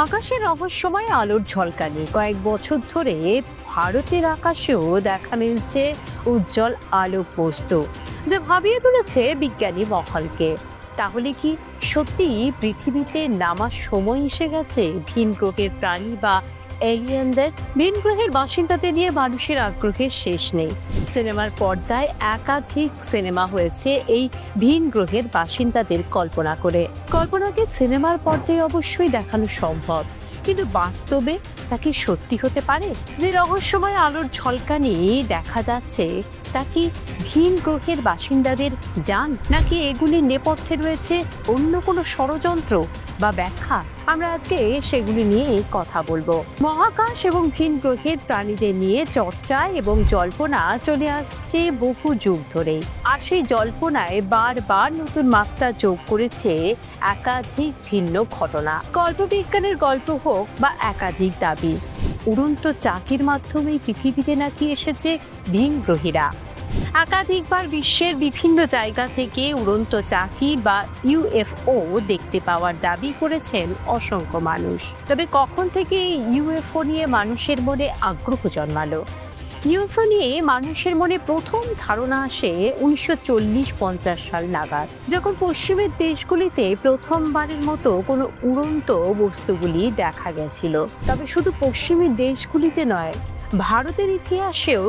আকাশের রহস্যময় আলোর ঝলকানি। কয়েক বছর ধরে ভারতের আকাশেও দেখা মিলছে উজ্জ্বল আলোকবস্তু, যা ভাবিয়ে তুলেছে বিজ্ঞানী মহলকে। তাহলে কি সত্যিই পৃথিবীতে নামার সময় এসে গেছে ভিন গ্রহের প্রাণী বা এলিয়েনদের? ভিন গ্রহের বাসিন্দাদের নিয়ে মানুষের আগ্রহের শেষ নেই। সিনেমার পর্দায় একাধিক সিনেমা হয়েছে এই ভিন গ্রহের বাসিন্দাদের কল্পনা করে। কল্পনাকে সিনেমার পর্দায় অবশ্যই দেখানো সম্ভব, কিন্তু বাস্তবে তা কি সত্যি হতে পারে? যে রহস্যময় আলোর ঝলকানি দেখা যাচ্ছে তা কি ভিন গ্রহের বাসিন্দাদের যান, নাকি এগুলির নেপথ্যে রয়েছে অন্য কোনো ষড়যন্ত্র বা ব্যাখ্যা? আমরা আজকে সেগুলি নিয়ে কথা বলবো। মহাকাশ এবং ভিন গ্রহের প্রাণীদের নিয়ে চর্চা এবং জল্পনা চলে আসছে বহু যুগ ধরেই, আর সেই জল্পনায় বারবার নতুন মাত্রা যোগ করেছে একাধিক ভিন্ন ঘটনা। কল্পবিজ্ঞানের গল্প হোক বা একাধিক দাবি, উড়ন্ত চাকির মাধ্যমে পৃথিবীতে নাকি এসেছে ভিন গ্রহীরা। একাধিকবার বিশ্বের বিভিন্ন জায়গা থেকে উড়ন্ত চাকি বা ইউএফও দেখতে পাওয়ার দাবি করেছেন অসংখ্য মানুষ। তবে কখন থেকে ইউএফও নিয়ে মানুষের মনে আগ্রহ জন্মালো? ইউএফও নিয়ে মানুষের মনে প্রথম ধারণা আসে 1940-50 সাল নাগাদ, যখন পশ্চিমের দেশগুলিতে প্রথমবারের মতো কোনো উড়ন্ত বস্তুগুলি দেখা গেছিল। তবে শুধু পশ্চিমের দেশগুলিতে নয়, ভারতের ইতিহাসেও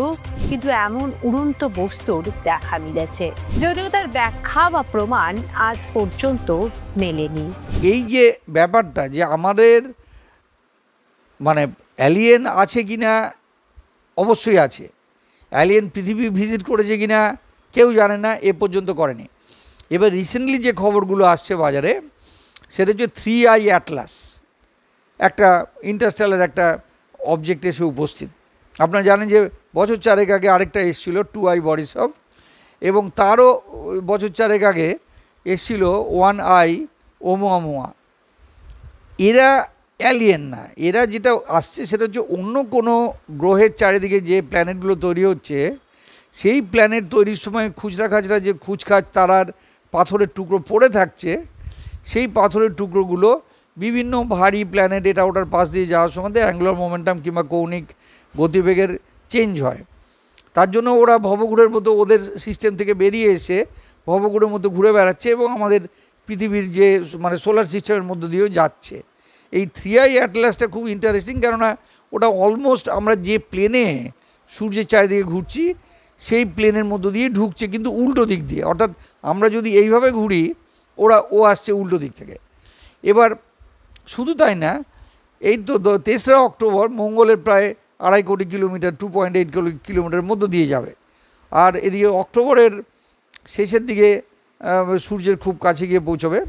কিন্তু এমন উড়ন্ত বস্তুর দেখা মিলেছে, যদিও তার ব্যাখ্যা বা প্রমাণ আজ পর্যন্ত মেলেনি। এই যে ব্যাপারটা যে আমাদের মানে অ্যালিয়েন আছে কিনা, অবশ্যই আছে। অ্যালিয়েন পৃথিবী ভিজিট করেছে কিনা কেউ জানে না, এ পর্যন্ত করেনি। এবার রিসেন্টলি যে খবরগুলো আসছে বাজারে, সেটা হচ্ছে 3i অ্যাটলাস, একটা ইন্টারস্টেলার একটা অবজেক্ট এসে উপস্থিত। আপনারা জানেন যে বছর চারেক আগে আরেকটা এসেছিল 2i বরিসভ, এবং তারও বছর চারেক আগে এসেছিল 1i ওমুয়ামুয়া। এরা অ্যালিয়েন না, এরা যেটা আসছে সেটা হচ্ছে অন্য কোনো গ্রহের চারিদিকে যে প্ল্যানেটগুলো তৈরি হচ্ছে, সেই প্ল্যানেট তৈরির সময় খুচরা খাচরা যে খুচখাচ তারার পাথরের টুকরো পড়ে থাকছে, সেই পাথরের টুকরোগুলো বিভিন্ন ভারী প্ল্যানেট এটা ওটার পাশ দিয়ে যাওয়ার সময় অ্যাঙ্গুলার মোমেন্টাম কিংবা কৌণিক গতিবেগের চেঞ্জ হয়। তার জন্য ওরা ভবঘুরের মতো ওদের সিস্টেম থেকে বেরিয়ে এসে ভবঘুরের মতো ঘুরে বেড়াচ্ছে এবং আমাদের পৃথিবীর যে মানে সোলার সিস্টেমের মধ্য দিয়েও যাচ্ছে। এই 3i অ্যাটলাসটা খুব ইন্টারেস্টিং, কেননা ওটা অলমোস্ট আমরা যে প্লেনে সূর্যের চারিদিকে ঘুরছি সেই প্লেনের মধ্য দিয়ে ঢুকছে, কিন্তু উল্টো দিক দিয়ে। অর্থাৎ আমরা যদি এইভাবে ঘুরি, ও আসছে উল্টো দিক থেকে। এবার শুধু তাই না, এই তো 3রা অক্টোবর মঙ্গলের প্রায় 2.5 কোটি কিলোমিটার 2.8 কিলোমিটারের মধ্য দিয়ে যাবে, আর এদিকে অক্টোবরের শেষের দিকে সূর্যের খুব কাছে গিয়ে পৌঁছবে।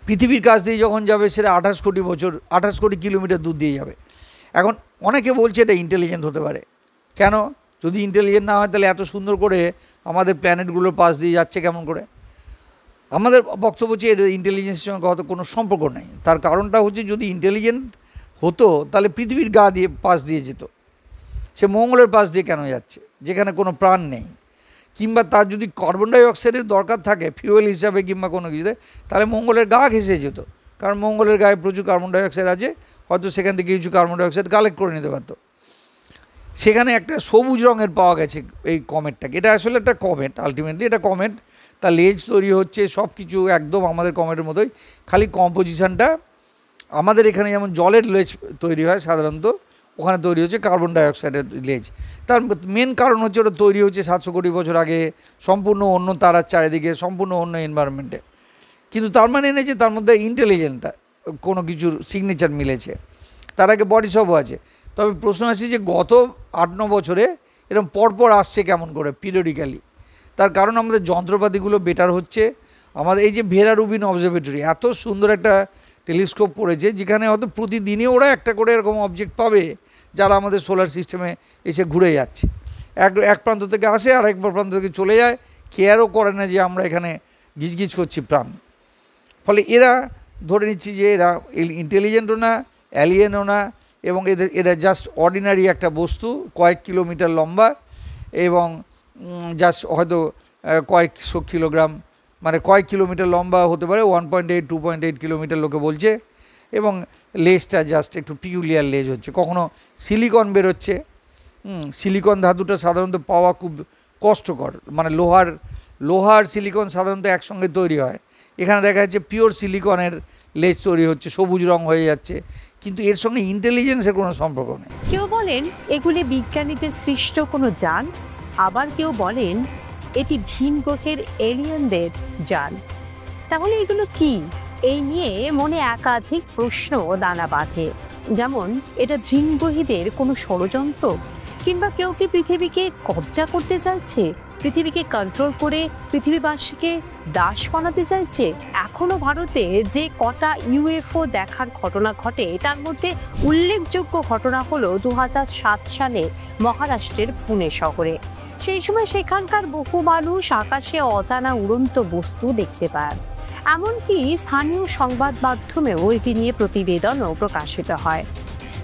পৃথিবীর কাছ দিয়ে যখন যাবে সেটা 28 কোটি কিলোমিটার দূর দিয়ে যাবে। এখন অনেকে বলছে এটা ইন্টেলিজেন্ট হতে পারে। কেন? যদি ইন্টেলিজেন্ট না হয় তাহলে এত সুন্দর করে আমাদের প্ল্যানেটগুলোর পাশ দিয়ে যাচ্ছে কেমন করে? আমাদের বক্তব্য হচ্ছে এর ইন্টেলিজেন্সের সঙ্গে হয়তো কোনো সম্পর্ক নেই। তার কারণটা হচ্ছে, যদি ইন্টেলিজেন্ট হতো তাহলে পৃথিবীর গা দিয়ে পাশ দিয়ে যেত, সে মঙ্গলের পাশ দিয়ে কেন যাচ্ছে যেখানে কোনো প্রাণ নেই? কিংবা তার যদি কার্বন ডাইঅক্সাইডের দরকার থাকে ফিউয়েল হিসাবে কিংবা কোনো কিছুতে, তাহলে মঙ্গলের গা ঘেঁষে যেত, কারণ মঙ্গলের গায়ে প্রচুর কার্বন ডাইঅক্সাইড আছে, হয়তো সেখান থেকে কিছু কার্বন ডাইঅক্সাইড কালেক্ট করে নিতে পারতো। সেখানে একটা সবুজ রঙের পাওয়া গেছে এই কমেটটাকে। এটা আসলে একটা কমেট, আলটিমেটলি এটা কমেট। তার লেজ তৈরি হচ্ছে, সব কিছু একদম আমাদের কমেটের মতোই, খালি কম্পোজিশনটা আমাদের এখানে যেমন জলের লেজ তৈরি হয় সাধারণত, ওখানে তৈরি হচ্ছে কার্বন ডাইঅক্সাইডের লেজ। তার মেন কারণ হচ্ছে ওটা তৈরি হচ্ছে 700 কোটি বছর আগে, সম্পূর্ণ অন্য তারার চারিদিকে, সম্পূর্ণ অন্য এনভায়রনমেন্টে। কিন্তু তার মানে নেই যে তার মধ্যে ইন্টেলিজেন্টটা কোনো কিছুর সিগনেচার মিলেছে। তার আগে বডিসভও আছে। তবে প্রশ্ন আসছে যে গত 8-9 বছরে এরকম পরপর আসছে কেমন করে পিরিয়ডিক্যালি? তার কারণ আমাদের যন্ত্রপাতিগুলো বেটার হচ্ছে। আমাদের এই যে ভেরা রুবিন অবজারভেটরি, এত সুন্দর একটা টেলিস্কোপ পড়েছে, যেখানে হয়তো প্রতিদিনই ওরা একটা করে এরকম অবজেক্ট পাবে যারা আমাদের সোলার সিস্টেমে এসে ঘুরে যাচ্ছে। এক প্রান্ত থেকে আসে আর এক প্রান্ত থেকে চলে যায়, কেয়ারও করে না যে আমরা এখানে গিজগিজ করছি প্রাণ। ফলে এরা ধরে নিচ্ছি যে এরা ইন্টেলিজেন্টও না, অ্যালিয়েনও না, এবং এরা জাস্ট অর্ডিনারি একটা বস্তু, কয়েক কিলোমিটার লম্বা এবং জাস্ট হয়তো কয়েকশো কিলোগ্রাম, মানে কয়েক কিলোমিটার লম্বা হতে পারে, 1.8-2.8 কিলোমিটার লোকে বলছে, এবং লেজটা জাস্ট একটু পিকুলিয়ার লেজ হচ্ছে, কখনো সিলিকন বেরোচ্ছে। সিলিকন ধাতুটা সাধারণত পাওয়া খুব কষ্টকর, মানে লোহার সিলিকন সাধারণত একসঙ্গে তৈরি হয়, এখানে দেখা যাচ্ছে পিওর সিলিকনের লেজ তৈরি হচ্ছে, সবুজ রং হয়ে যাচ্ছে, কিন্তু এর সঙ্গে ইন্টেলিজেন্সের কোনো সম্পর্ক নেই। কেউ বলেন এগুলি বিজ্ঞানীদের সৃষ্ট কোনো যান, আবার কেউ বলেন এটি ভিন গ্রহের এলিয়েনদের যান। তাহলে এগুলো কি? এই নিয়ে মনে একাধিক প্রশ্ন দানা বাঁধে। যেমন, এটা ভিনগ্রহীদের কোনো ষড়যন্ত্র, কিংবা কেউ কি পৃথিবীকে কবজা করতে চাইছে, পৃথিবীকে কন্ট্রোল করে পৃথিবীবাসীকে দাস বানাতে চাইছে। এখনো ভারতে যে কটা ইউএফও দেখার ঘটনা ঘটে, তার মধ্যে উল্লেখযোগ্য ঘটনা হলো 2007 সালে মহারাষ্ট্রের পুনে শহরে। সেই সময় সেখানকার বহু মানুষ আকাশে অজানা উড়ন্ত বস্তু দেখতে পায়। এমনকি স্থানীয় সংবাদ মাধ্যমেও এটি নিয়ে প্রতিবেদনও প্রকাশিত হয়।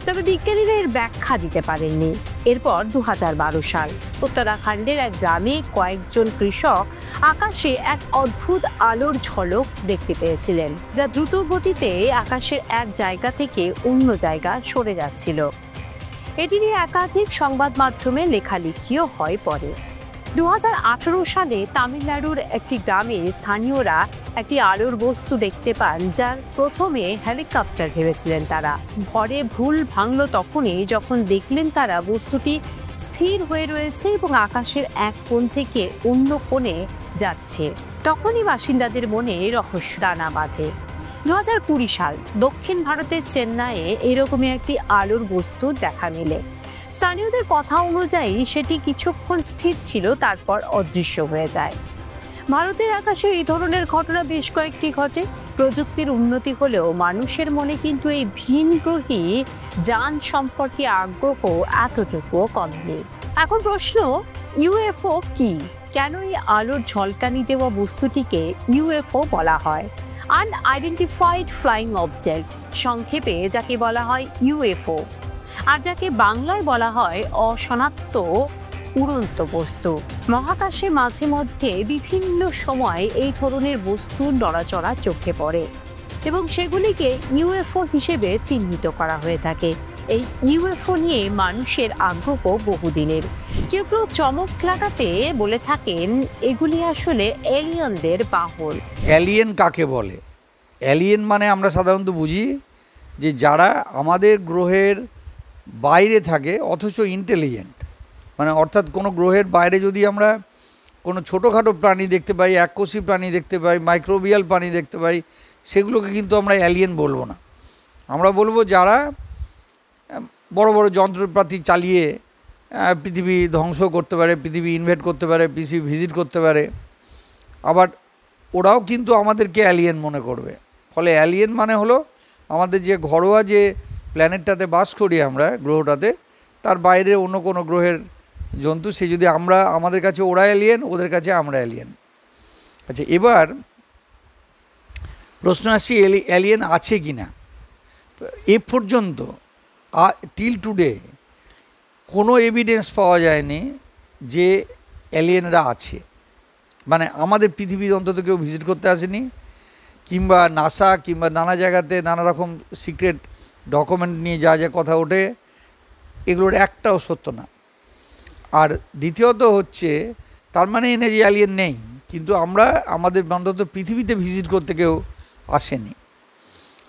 তবে বিজ্ঞানীরা এর ব্যাখ্যা দিতে পারেননি। এরপর 2012 সাল উত্তরাখণ্ডের এক গ্রামে কয়েকজন কৃষক আকাশে এক অদ্ভুত আলোর ঝলক দেখতে পেয়েছিলেন, যা দ্রুত গতিতে আকাশের এক জায়গা থেকে অন্য জায়গা সরে যাচ্ছিল। এটি নিয়ে একাধিক সংবাদ মাধ্যমে লেখালেখিও হয় পরে। 2018 সালে তামিলনাড়ুর একটি গ্রামে স্থানীয়রা একটি আলোর বস্তু দেখতে পান, যার প্রথমে হেলিকপ্টার ভেবেছিলেন তারা। ভরে ভুল ভাঙল তখনই যখন দেখলেন তারা বস্তুটি স্থির হয়ে রয়েছে এবং আকাশের এক কোণ থেকে অন্য কোণে যাচ্ছে। তখনই বাসিন্দাদের মনে রহস্য দানা বাঁধে। 2020 সাল দক্ষিণ ভারতের চেন্নাইয়ে এরকমই একটি আলোর বস্তু দেখা মেলে। স্থানীয়দের কথা অনুযায়ী সেটি কিছুক্ষণ স্থির ছিল, তারপর অদৃশ্য হয়ে যায়। ভারতের আকাশে এই ধরনের ঘটনা বেশ কয়েকটি ঘটে। প্রযুক্তির উন্নতি হলেও মানুষের মনে কিন্তু এই ভিনগ্রহী যান সম্পর্কে আগ্রহ এতটুকুও কমেনি। এখন প্রশ্ন, ইউএফও কি? কেন এই আলোর ঝলকানি দেওয়া বস্তুটিকে ইউএফও বলা হয়? আনআইডেন্টিফাইড ফ্লাইং অবজেক্ট, সংক্ষেপে যাকে বলা হয় ইউএফও, আর যাকে বাংলায় বলা হয় অশনাক্ত উড়ন্ত বস্তু। মহাকাশে মাঝে মধ্যে বিভিন্ন সময় এই ধরনের বস্তুর নড়াচড়া চোখে পড়ে এবং সেগুলিকে ইউএফও হিসেবে চিহ্নিত করা হয়ে থাকে। এই ইউএফও নিয়ে মানুষের আগ্রহ বহুদিনের। কেউ কেউ চমক লাগাতে বলে থাকেন এগুলি আসলে এলিয়েনদের বাহন। এলিয়েন কাকে বলে? এলিয়েন মানে আমরা সাধারণত বুঝি যে যারা আমাদের গ্রহের বাইরে থাকে অথচ ইন্টেলিজেন্ট, মানে অর্থাৎ কোনো গ্রহের বাইরে যদি আমরা কোনো ছোটোখাটো প্রাণী দেখতে পাই, এককোষী প্রাণী দেখতে পাই, মাইক্রোবিয়াল প্রাণী দেখতে পাই, সেগুলোকে কিন্তু আমরা এলিয়েন বলবো না। আমরা বলবো যারা বড় বড় যন্ত্রপাতি চালিয়ে পৃথিবী ধ্বংস করতে পারে, পৃথিবী ইনভেট করতে পারে, পৃথিবী ভিজিট করতে পারে, আবার ওরাও কিন্তু আমাদেরকে এলিয়েন মনে করবে। ফলে এলিয়েন মানে হলো আমাদের যে ঘরোয়া যে প্ল্যানেটটাতে বাস করি আমরা, গ্রহটাতে, তার বাইরে অন্য কোনো গ্রহের জন্তু, সে যদি আমাদের কাছে ওরা এলিয়েন, ওদের কাছে আমরা এলিয়েন। আচ্ছা, এবার প্রশ্ন আসছে এলিয়েন আছে কি না। এ পর্যন্ত টিল টুডে কোনো এভিডেন্স পাওয়া যায়নি যে এলিয়েনরা আছে, মানে আমাদের পৃথিবীর অন্তত কেউ ভিজিট করতে আসেনি, কিংবা নাসা কিংবা নানা জায়গাতে নানা রকম সিক্রেট ডকুমেন্ট নিয়ে যা যা কথা ওঠে, এগুলোর একটাও সত্য না। আর দ্বিতীয়ত হচ্ছে, তার মানে এনে যে এলিয়েন নেই, কিন্তু আমাদের অন্তত পৃথিবীতে ভিজিট করতে কেউ আসেনি।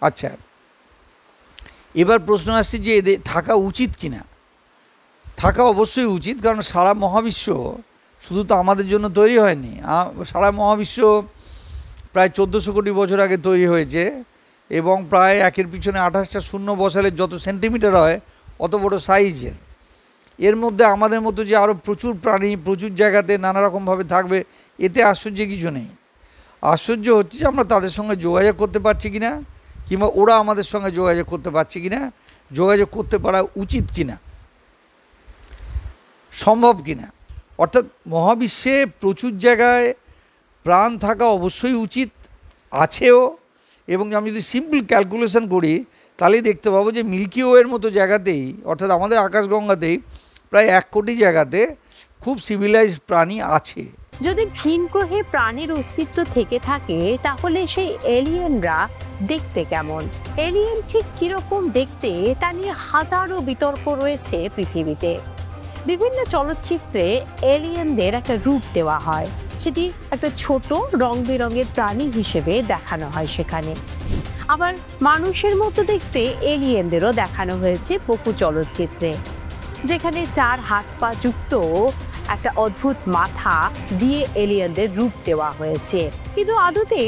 আচ্ছা, এবার প্রশ্ন আসছে যে এদের থাকা উচিত কি না। থাকা অবশ্যই উচিত, কারণ সারা মহাবিশ্ব শুধু তো আমাদের জন্য তৈরি হয়নি। সারা মহাবিশ্ব প্রায় 1400 কোটি বছর আগে তৈরি হয়েছে এবং প্রায় একের পিছনে 28টা শূন্য বসালে যত সেন্টিমিটার হয় অত বড় সাইজের। এর মধ্যে আমাদের মতো যে আরও প্রচুর প্রাণী প্রচুর জায়গাতে নানা রকমভাবে থাকবে, এতে আশ্চর্য কিছু নেই। আশ্চর্য হচ্ছে যে আমরা তাদের সঙ্গে যোগাযোগ করতে পারছি কিনা, কিংবা ওরা আমাদের সঙ্গে যোগাযোগ করতে পারছে কিনা, যোগাযোগ করতে পারা উচিত কিনা, সম্ভব কিনা। অর্থাৎ মহাবিশ্বে প্রচুর জায়গায় প্রাণ থাকা অবশ্যই উচিত, আছেও। এবং আমি যদি সিম্পল ক্যালকুলেশন করি তাহলেই দেখতে পাবো যে মিল্কি ওয়ের মতো জায়গাতেই, অর্থাৎ আমাদের আকাশগঙ্গাতেই প্রায় 1 কোটি জায়গাতে খুব সিভিলাইজড প্রাণী আছে। যদি ভিন গ্রহে প্রাণের অস্তিত্ব থেকে থাকে তাহলে সেই এলিয়েনরা দেখতে কেমন, এলিয়েন ঠিক কিরকম দেখতে তা নিয়ে হাজারো বিতর্ক রয়েছে পৃথিবীতে। বিভিন্ন চলচ্চিত্রে এলিয়েনদের একটা রূপ দেওয়া হয়, সেটি একটা ছোট রং বেরঙের প্রাণী হিসেবে দেখানো হয় সেখানে। আবার মানুষের মতো দেখতে এলিয়েনদেরও দেখানো হয়েছে বহু চলচ্চিত্রে, যেখানে 4 হাত পা যুক্ত একটা অদ্ভুত মাথা দিয়ে এলিয়েনদের রূপ দেওয়া হয়েছে। কিন্তু আদতে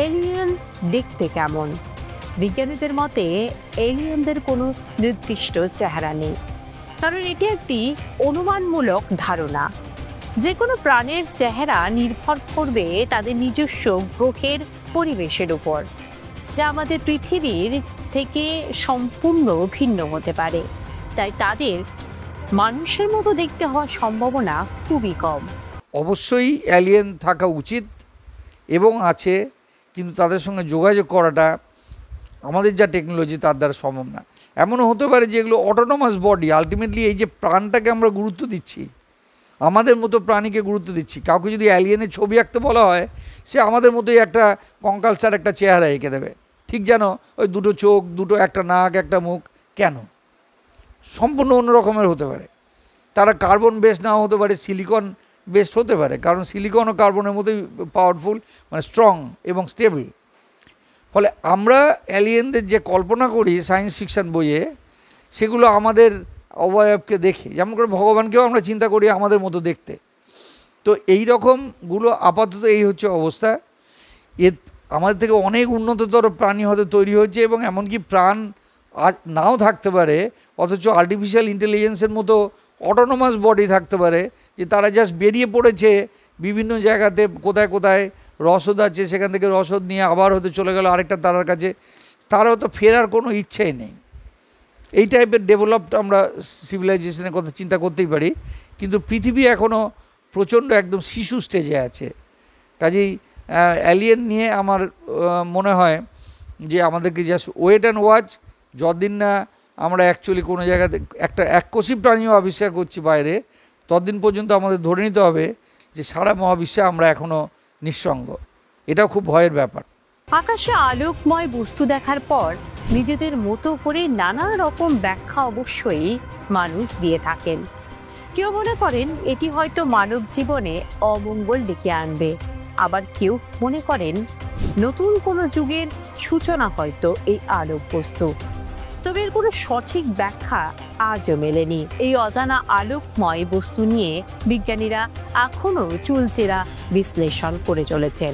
এলিয়েন দেখতে কেমন? বিজ্ঞানীদের মতে এলিয়েনদের কোনো নির্দিষ্ট চেহারা নেই, কারণ এটি একটি অনুমানমূলক ধারণা। যে কোনো প্রাণের চেহারা নির্ভর করবে তাদের নিজস্ব গ্রহের পরিবেশের উপর, যা আমাদের পৃথিবীর থেকে সম্পূর্ণ ভিন্ন হতে পারে। তাই তাদের মানুষের মতো দেখতে হওয়ার সম্ভাবনা খুবই কম। অবশ্যই অ্যালিয়েন থাকা উচিত এবং আছে, কিন্তু তাদের সঙ্গে যোগাযোগ করাটা আমাদের যা টেকনোলজি তার দ্বারা সম্ভব না। এমনও হতে পারে যে এগুলো অটোনোমাস বডি, আলটিমেটলি এই যে প্রাণটাকে আমরা গুরুত্ব দিচ্ছি, আমাদের মতো প্রাণীকে গুরুত্ব দিচ্ছি। কাউকে যদি অ্যালিয়েনের ছবি আঁকতে বলা হয়, সে আমাদের মতোই একটা কঙ্কালসার একটা চেহারা এঁকে দেবে, ঠিক যেন ওই 2টো চোখ, একটা নাক, একটা মুখ। কেন? সম্পূর্ণ অন্য রকমের হতে পারে। তারা কার্বন বেসড নাও হতে পারে, সিলিকন বেসড হতে পারে, কারণ সিলিকন ও কার্বনের মতোই পাওয়ারফুল, মানে স্ট্রং এবং স্টেবল। ফলে আমরা অ্যালিয়েনদের যে কল্পনা করি সায়েন্স ফিকশন বইয়ে, সেগুলো আমাদের অবয়বকে দেখে, যেমন করে ভগবানকেও আমরা চিন্তা করি আমাদের মতো দেখতে। তো এই রকমগুলো আপাতত এই হচ্ছে অবস্থা। এর আমাদের থেকে অনেক উন্নততর প্রাণী হয়তো তৈরি হয়েছে, এবং এমনকি প্রাণ নাও থাকতে পারে, অথচ আর্টিফিশিয়াল ইন্টেলিজেন্সের মতো অটোনোমাস বডি থাকতে পারে, যে তারা জাস্ট বেরিয়ে পড়েছে বিভিন্ন জায়গাতে, কোথায় কোথায় রসদ আছে সেখান থেকে রসদ নিয়ে আবার হয়তো চলে গেল আরেকটা তারার কাছে, তারা হয়তো ফেরার কোনো ইচ্ছেই নেই। এই টাইপের ডেভেলপড আমরা সিভিলাইজেশনের কথা চিন্তা করতেই পারি, কিন্তু পৃথিবী এখনও প্রচণ্ড একদম শিশু স্টেজে আছে। কাজেই অ্যালিয়েন নিয়ে আমার মনে হয় যে আমাদেরকে জাস্ট ওয়েট অ্যান্ড ওয়াচ, যতদিন না আমরা অ্যাকচুয়ালি কোনো জায়গাতে একটা এককোষী প্রাণীও আবিষ্কার করছি বাইরে, ততদিন পর্যন্ত আমাদের ধরে নিতে হবে যে সারা মহাবিশ্বে আমরা এখনও নিঃসঙ্গ। এটাও খুব ভয়ের ব্যাপার। আকাশে আলোকময় বস্তু দেখার পর নিজেদের মতো করে নানা রকম ব্যাখ্যা অবশ্যই মানুষ দিয়ে থাকেন। কেউ মনে করেন এটি হয়তো মানব জীবনে অমঙ্গল ডেকে আনবে, আবার কেউ মনে করেন নতুন কোনো যুগের সূচনা হয়তো এই আলোক বস্তু। তবে এর কোনো সঠিক ব্যাখ্যা আজও মেলেনি। এই অজানা আলোকময় বস্তু নিয়ে বিজ্ঞানীরা এখনও চুলচেরা বিশ্লেষণ করে চলেছেন।